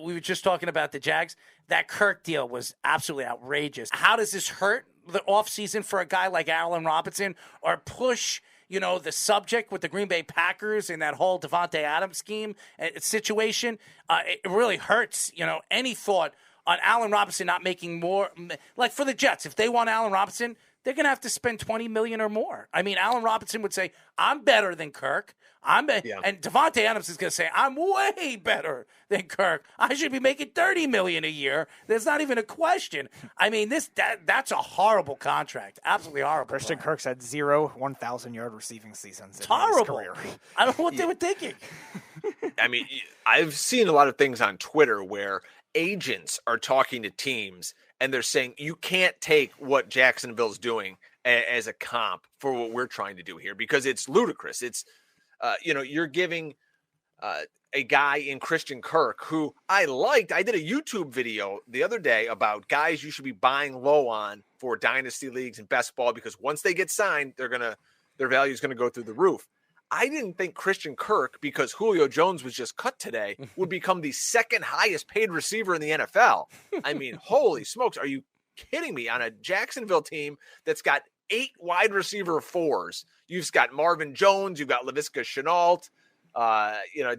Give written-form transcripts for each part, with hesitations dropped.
we were just talking about the Jags. That Kirk deal was absolutely outrageous. How does this hurt the offseason for a guy like Allen Robinson, or push the subject with the Green Bay Packers and that whole Devontae Adams scheme situation? It really hurts, any thought on Allen Robinson not making more. Like for the Jets, if they want Allen Robinson, they're going to have to spend $20 million or more. I mean, Allen Robinson would say, I'm better than Kirk. And Devontae Adams is going to say, I'm way better than Kirk. I should be making $30 million a year. There's not even a question. I mean, that's a horrible contract. Absolutely horrible. Christian Kirk's had 0 1,000-yard receiving seasons in horrible. his career. I don't know what they were thinking. I mean, I've seen a lot of things on Twitter where agents are talking to teams and they're saying, you can't take what Jacksonville's doing as a comp for what we're trying to do here, because it's ludicrous. It's, you're giving a guy in Christian Kirk who I liked. I did a YouTube video the other day about guys you should be buying low on for dynasty leagues and best ball, because once they get signed, their value is going to go through the roof. I didn't think Christian Kirk, because Julio Jones was just cut today, would become the second highest paid receiver in the NFL. I mean, holy smokes. Are you kidding me? On a Jacksonville team that's got 8 wide receiver 4s, you've got Marvin Jones, you've got Laviska Shenault.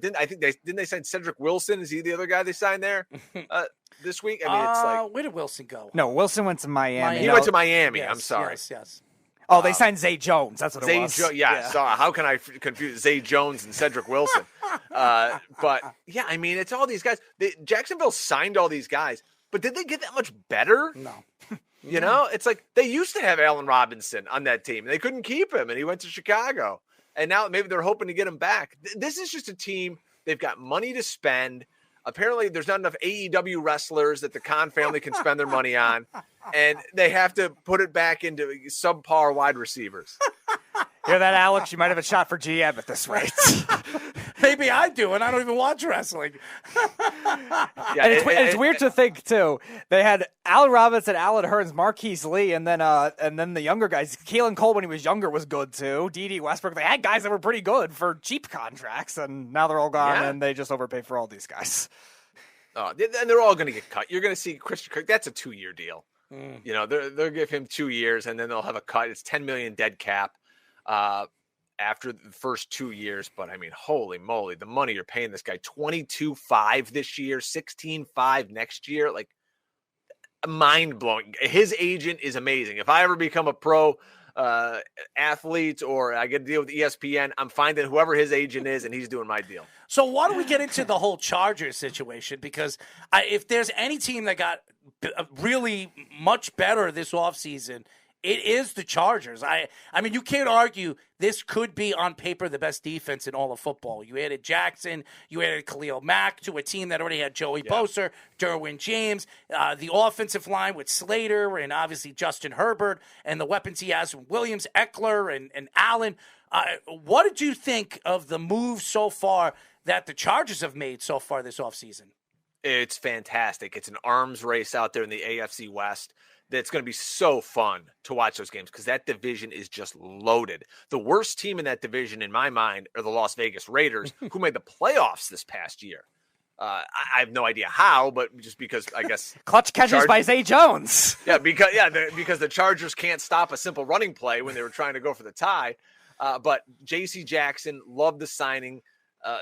Didn't they sign Cedric Wilson? Is he the other guy they signed there this week? I mean, it's like, where did Wilson go? No, Wilson went to Miami. He went to Miami. Yes, I'm sorry. Yes. Oh, they signed Zay Jones. That's what it was. So how can I confuse Zay Jones and Cedric Wilson? But yeah, I mean, it's all these guys. Jacksonville signed all these guys, but did they get that much better? No. It's like they used to have Allen Robinson on that team, and they couldn't keep him, and he went to Chicago. And now maybe they're hoping to get him back. This is just a team. They've got money to spend. Apparently, there's not enough AEW wrestlers that the Khan family can spend their money on, and they have to put it back into subpar wide receivers. Hear that, Alex? You might have a shot for GM at this rate. Maybe I do, and I don't even watch wrestling. And it's weird to think, too. They had Allen Robinson, Alan Hearns, Marquise Lee, and then the younger guys. Keelan Cole, when he was younger, was good, too. D.D. Westbrook. They had guys that were pretty good for cheap contracts, and now they're all gone, and they just overpay for all these guys. And they're all going to get cut. You're going to see Christian Kirk. That's a 2-year deal. They'll give him 2 years, and then they'll have a cut. It's $10 million dead cap after the first 2 years. But I mean, holy moly, the money you're paying this guy, $22.5 this year, $16.5 next year, like mind blowing. His agent is amazing. If I ever become a pro athlete or I get to deal with ESPN, I'm finding whoever his agent is, and he's doing my deal. So why don't we get into the whole Chargers situation? Because if there's any team that got really much better this offseason, it is the Chargers. I mean, you can't argue this could be on paper the best defense in all of football. You added Jackson, you added Khalil Mack to a team that already had Joey Bosa, Derwin James, the offensive line with Slater and obviously Justin Herbert, and the weapons he has with Williams, Eckler, and Allen. What did you think of the move so far that the Chargers have made so far this offseason? It's fantastic. It's an arms race out there in the AFC West. That's going to be so fun to watch those games because that division is just loaded. The worst team in that division, in my mind, are the Las Vegas Raiders, who made the playoffs this past year. I have no idea how, but just because I guess clutch catches by Zay Jones. Yeah, because the Chargers can't stop a simple running play when they were trying to go for the tie. But J.C. Jackson, love the signing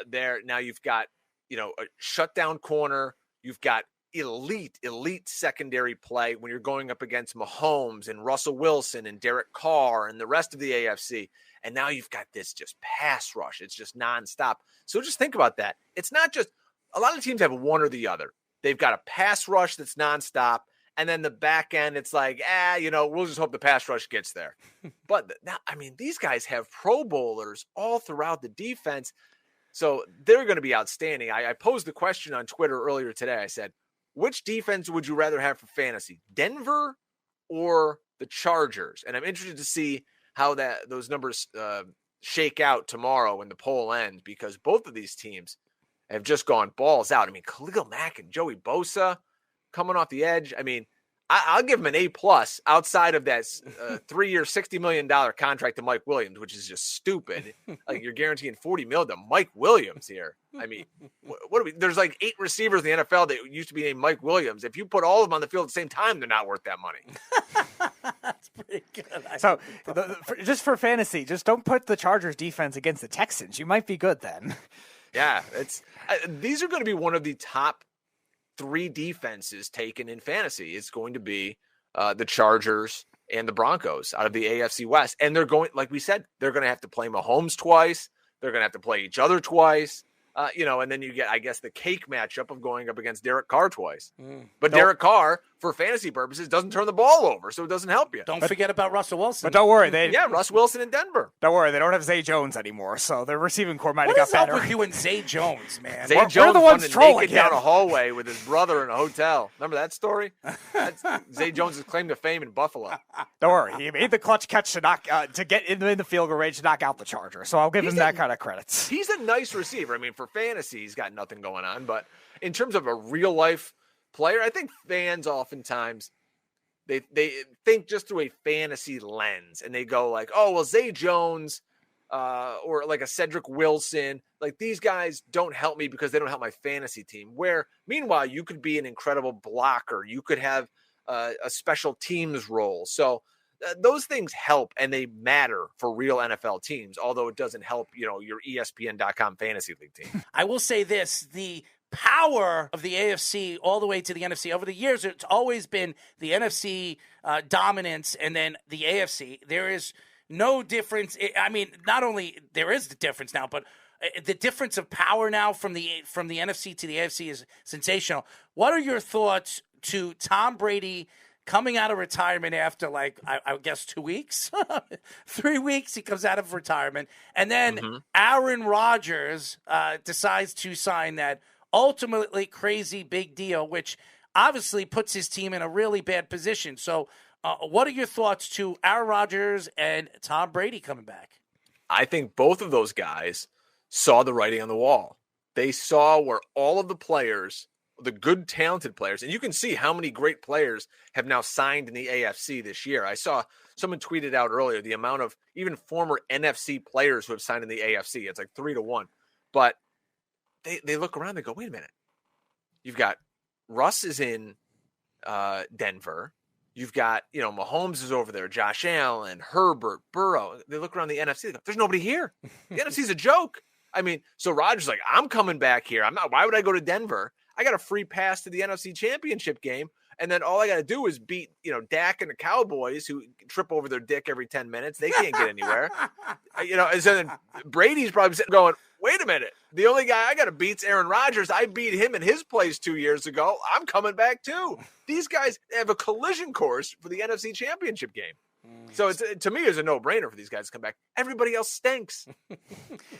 there. Now you've got a shutdown corner. You've got elite secondary play when you're going up against Mahomes and Russell Wilson and Derek Carr and the rest of the AFC. And now you've got this just pass rush. It's just nonstop. So just think about that. It's not just a lot of teams have one or the other. They've got a pass rush that's nonstop. And then the back end, it's like, we'll just hope the pass rush gets there. But now, I mean, these guys have Pro Bowlers all throughout the defense. So they're going to be outstanding. I posed the question on Twitter earlier today. I said, which defense would you rather have for fantasy, Denver or the Chargers? And I'm interested to see how those numbers shake out tomorrow when the poll ends, because both of these teams have just gone balls out. I mean, Khalil Mack and Joey Bosa coming off the edge. I mean, I'll give him an A+ outside of that 3-year, $60 million contract to Mike Williams, which is just stupid. Like, you're guaranteeing $40 million to Mike Williams here. I mean, what are we? There's like 8 receivers in the NFL that used to be named Mike Williams. If you put all of them on the field at the same time, they're not worth that money. That's pretty good. So, just for fantasy, just don't put the Chargers defense against the Texans. You might be good then. Yeah, these are going to be one of the top 3 defenses taken in fantasy. It's going to be the Chargers and the Broncos out of the AFC West. And they're going, like we said, they're going to have to play Mahomes twice. They're going to have to play each other twice. And then you get, I guess, the cake matchup of going up against Derek Carr twice. But Derek Carr, for fantasy purposes, doesn't turn the ball over, so it doesn't help you. Don't forget about Russell Wilson. But don't worry. Russ Wilson in Denver. Don't worry. They don't have Zay Jones anymore, so their receiving core might have got better. What is up with you and Zay Jones, man? Zay Jones we're the ones trolling naked down a hallway with his brother in a hotel. Remember that story? That's Zay Jones' claim to fame in Buffalo. Don't worry. He made the clutch catch to get in the field goal range to knock out the Charger, so I'll give him that kind of credits. He's a nice receiver. I mean, for fantasy, he's got nothing going on. But in terms of a real-life player, I think fans oftentimes they think just through a fantasy lens, and they go like, oh, well, Zay Jones or like a Cedric Wilson, like these guys don't help me because they don't help my fantasy team. Where, meanwhile, you could be an incredible blocker. You could have a special teams role. So those things help, and they matter for real NFL teams, although it doesn't help, your ESPN.com fantasy league team. I will say this, the power of the AFC all the way to the NFC. Over the years, it's always been the NFC dominance and then the AFC. There is no difference. I mean, not only there is the difference now, but the difference of power now from the NFC to the AFC is sensational. What are your thoughts to Tom Brady coming out of retirement after, like, I guess 2 weeks, 3 weeks, he comes out of retirement. And then Aaron Rodgers decides to sign that ultimately crazy big deal, which obviously puts his team in a really bad position. So what are your thoughts to Aaron Rodgers and Tom Brady coming back? I think both of those guys saw the writing on the wall. They saw where all of the players, the good, talented players, and you can see how many great players have now signed in the AFC this year. I saw someone tweeted out earlier the amount of even former NFC players who have signed in the AFC. It's like 3-1. But they look around, they go, wait a minute. You've got Russ is in Denver. You've got, Mahomes is over there, Josh Allen, Herbert, Burrow. They look around the NFC, they go, there's nobody here. The NFC's a joke. I mean, so Rodgers is like, I'm coming back here. Why would I go to Denver? I got a free pass to the NFC Championship game, and then all I got to do is beat, Dak and the Cowboys, who trip over their dick every 10 minutes. They can't get anywhere. And so then Brady's probably sitting going, wait a minute. The only guy I got to beat's Aaron Rodgers. I beat him in his place 2 years ago. I'm coming back too. These guys have a collision course for the NFC Championship game. So to me, it's a no-brainer for these guys to come back. Everybody else stinks.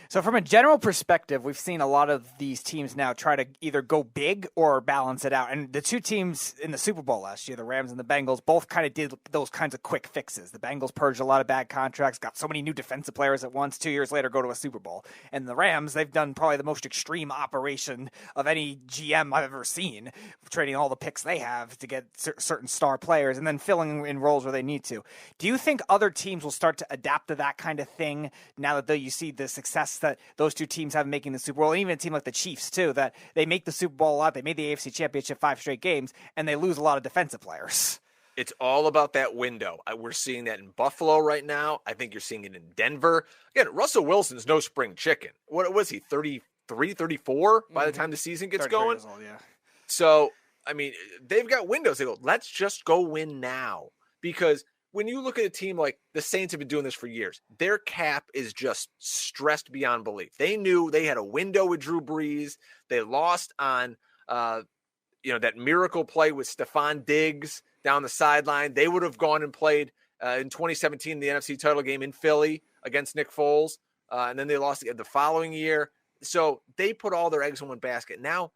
So from a general perspective, we've seen a lot of these teams now try to either go big or balance it out. And the two teams in the Super Bowl last year, the Rams and the Bengals, both kind of did those kinds of quick fixes. The Bengals purged a lot of bad contracts, got so many new defensive players at once, 2 years later go to a Super Bowl. And the Rams, they've done probably the most extreme operation of any GM I've ever seen, trading all the picks they have to get certain star players and then filling in roles where they need to. Do you think other teams will start to adapt to that kind of thing now that you see the success that those two teams have making the Super Bowl, and even a team like the Chiefs too, that they make the Super Bowl a lot, they made the AFC Championship 5 straight games, and they lose a lot of defensive players? It's all about that window. We're seeing that in Buffalo right now. I think you're seeing it in Denver. Again, Russell Wilson's no spring chicken. What was he, 33, 34 by the time the season gets going? Old, yeah. So, I mean, they've got windows. They go, let's just go win now. Because when you look at a team like the Saints have been doing this for years, their cap is just stressed beyond belief. They knew they had a window with Drew Brees. They lost on, that miracle play with Stephon Diggs down the sideline. They would have gone and played in 2017, the NFC title game in Philly against Nick Foles. And then they lost the following year. So they put all their eggs in one basket. Now,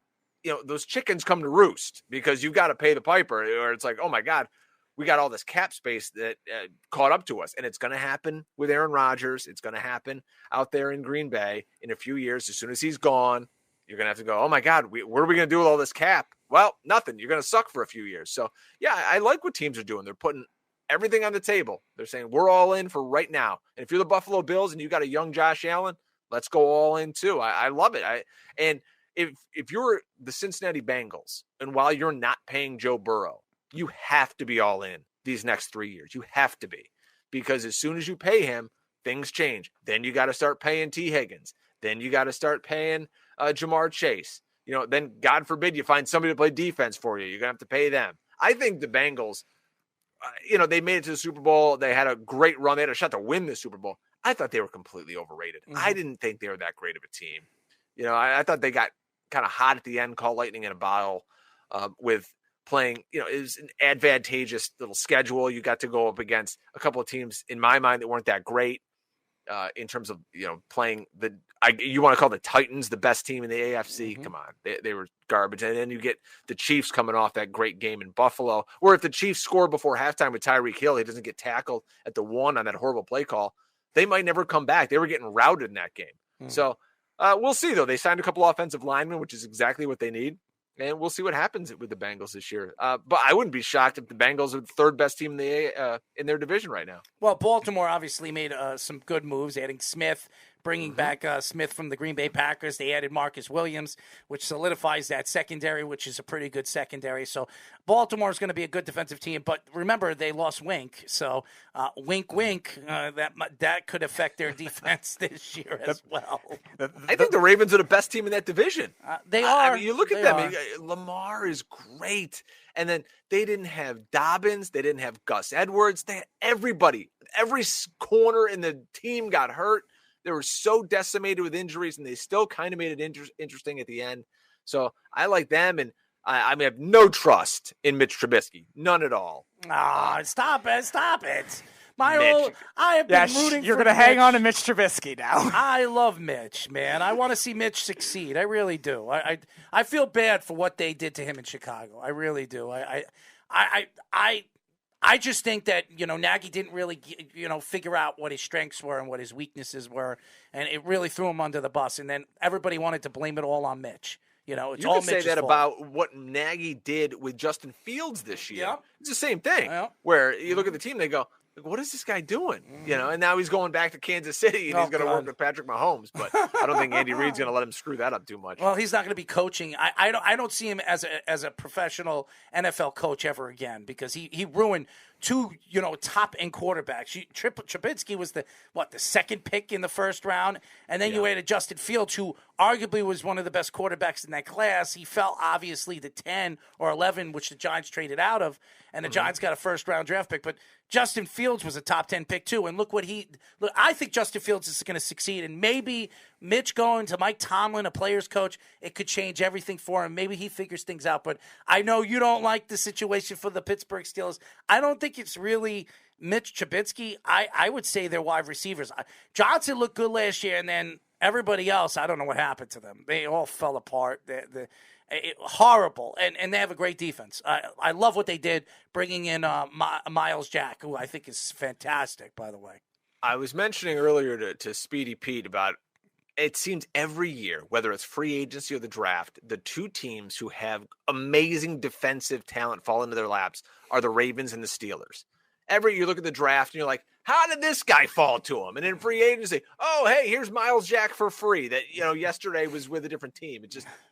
those chickens come to roost because you've got to pay the piper, or it's like, oh my God, we got all this cap space that caught up to us. And it's going to happen with Aaron Rodgers. It's going to happen out there in Green Bay in a few years. As soon as he's gone, you're going to have to go, oh my God, what are we going to do with all this cap? Well, nothing. You're going to suck for a few years. So, yeah, I like what teams are doing. They're putting everything on the table. They're saying, we're all in for right now. And if you're the Buffalo Bills and you got a young Josh Allen, let's go all in too. I love it. And if you're the Cincinnati Bengals, and while you're not paying Joe Burrow, you have to be all in these next 3 years. You have to be. Because as soon as you pay him, things change. Then you got to start paying T. Higgins. Then you got to start paying Jamar Chase. Then God forbid you find somebody to play defense for you. You're going to have to pay them. I think the Bengals, they made it to the Super Bowl. They had a great run. They had a shot to win the Super Bowl. I thought they were completely overrated. Mm-hmm. I didn't think they were that great of a team. I thought they got kind of hot at the end, called lightning in a bottle with playing, it was an advantageous little schedule. You got to go up against a couple of teams, in my mind, that weren't that great in terms of, playing you want to call the Titans the best team in the AFC? Mm-hmm. Come on. They were garbage. And then you get the Chiefs coming off that great game in Buffalo, where if the Chiefs score before halftime with Tyreek Hill, he doesn't get tackled at the 1 on that horrible play call, they might never come back. They were getting routed in that game. Mm-hmm. So we'll see, though. They signed a couple offensive linemen, which is exactly what they need. And we'll see what happens with the Bengals this year. But I wouldn't be shocked if the Bengals are the third best team in their division right now. Well, Baltimore obviously made some good moves, adding Smith, bringing back Smith from the Green Bay Packers. They added Marcus Williams, which solidifies that secondary, which is a pretty good secondary. So Baltimore is going to be a good defensive team. But remember, they lost Wink. So wink, wink, that could affect their defense this year as well. I think the Ravens are the best team in that division. They are. I mean, you look at them. Lamar is great. And then they didn't have Dobbins. They didn't have Gus Edwards. They had everybody. Every corner in the team got hurt. They were so decimated with injuries, and they still kind of made it interesting at the end. So I like them, and I have no trust in Mitch Trubisky. None at all. Stop it. I have been rooting you're for going to Mitch. hang on to Mitch Trubisky now. I love Mitch, man. I want to see Mitch succeed. I really do. I feel bad for what they did to him in Chicago. I really do. I just think that, Nagy didn't really, figure out what his strengths were and what his weaknesses were, and it really threw him under the bus. And then everybody wanted to blame it all on Mitch. It's you all can say that about what Nagy did with Justin Fields this year. Yep. It's the same thing. Yep. Where you look at the team, they go, what is this guy doing? And now he's going back to Kansas City and he's going to work with Patrick Mahomes. But I don't think Andy Reid's going to let him screw that up too much. Well, he's not going to be coaching. I don't see him as a professional NFL coach ever again, because he ruined two top end quarterbacks. Trubisky was the second pick in the first round, and then you added Justin Fields, who arguably was one of the best quarterbacks in that class. He fell obviously to 10 or 11, which the Giants traded out of, and the Giants got a first round draft pick. But Justin Fields was a top 10 pick too, and look. I think Justin Fields is going to succeed, and maybe Mitch going to Mike Tomlin, a player's coach, it could change everything for him. Maybe he figures things out. But I know you don't like the situation for the Pittsburgh Steelers. I don't think it's really Mitch Trubisky. I would say they're wide receivers. Johnson looked good last year, and then everybody else, I don't know what happened to them. They all fell apart. Horrible, and they have a great defense. I love what they did, bringing in Miles Jack, who I think is fantastic, by the way. I was mentioning earlier to Speedy Pete about it seems every year, whether it's free agency or the draft, the two teams who have amazing defensive talent fall into their laps are the Ravens and the Steelers. Every year you look at the draft and you're like, how did this guy fall to him? And in free agency, oh, hey, here's Miles Jack for free that, yesterday was with a different team.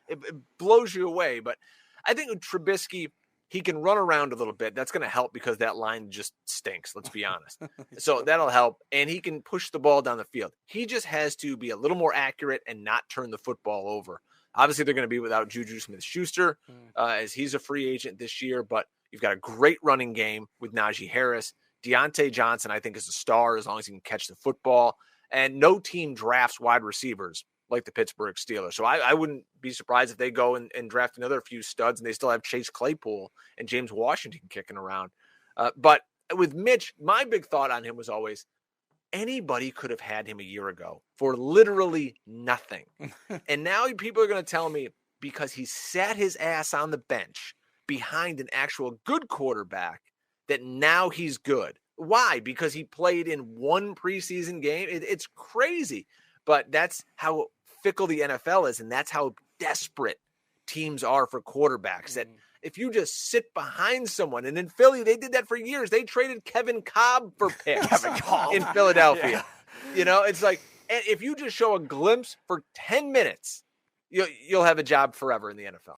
It blows you away. But I think with Trubisky, he can run around a little bit. That's going to help because that line just stinks, let's be honest. So that'll help. And he can push the ball down the field. He just has to be a little more accurate and not turn the football over. Obviously, they're going to be without Juju Smith-Schuster as he's a free agent this year. But you've got a great running game with Najee Harris. Deontay Johnson, I think, is a star as long as he can catch the football. And no team drafts wide receivers like the Pittsburgh Steelers. So I wouldn't be surprised if they go and draft another few studs, and they still have Chase Claypool and James Washington kicking around. But with Mitch, my big thought on him was always anybody could have had him a year ago for literally nothing. And now people are going to tell me because he sat his ass on the bench behind an actual good quarterback that now he's good. Why? Because he played in one preseason game? It's crazy. But that's how fickle the NFL is, and that's how desperate teams are for quarterbacks. That if you just sit behind someone, and in Philly, they did that for years. They traded Kevin Cobb for picks in Philadelphia. It's like, if you just show a glimpse for 10 minutes, you'll have a job forever in the NFL.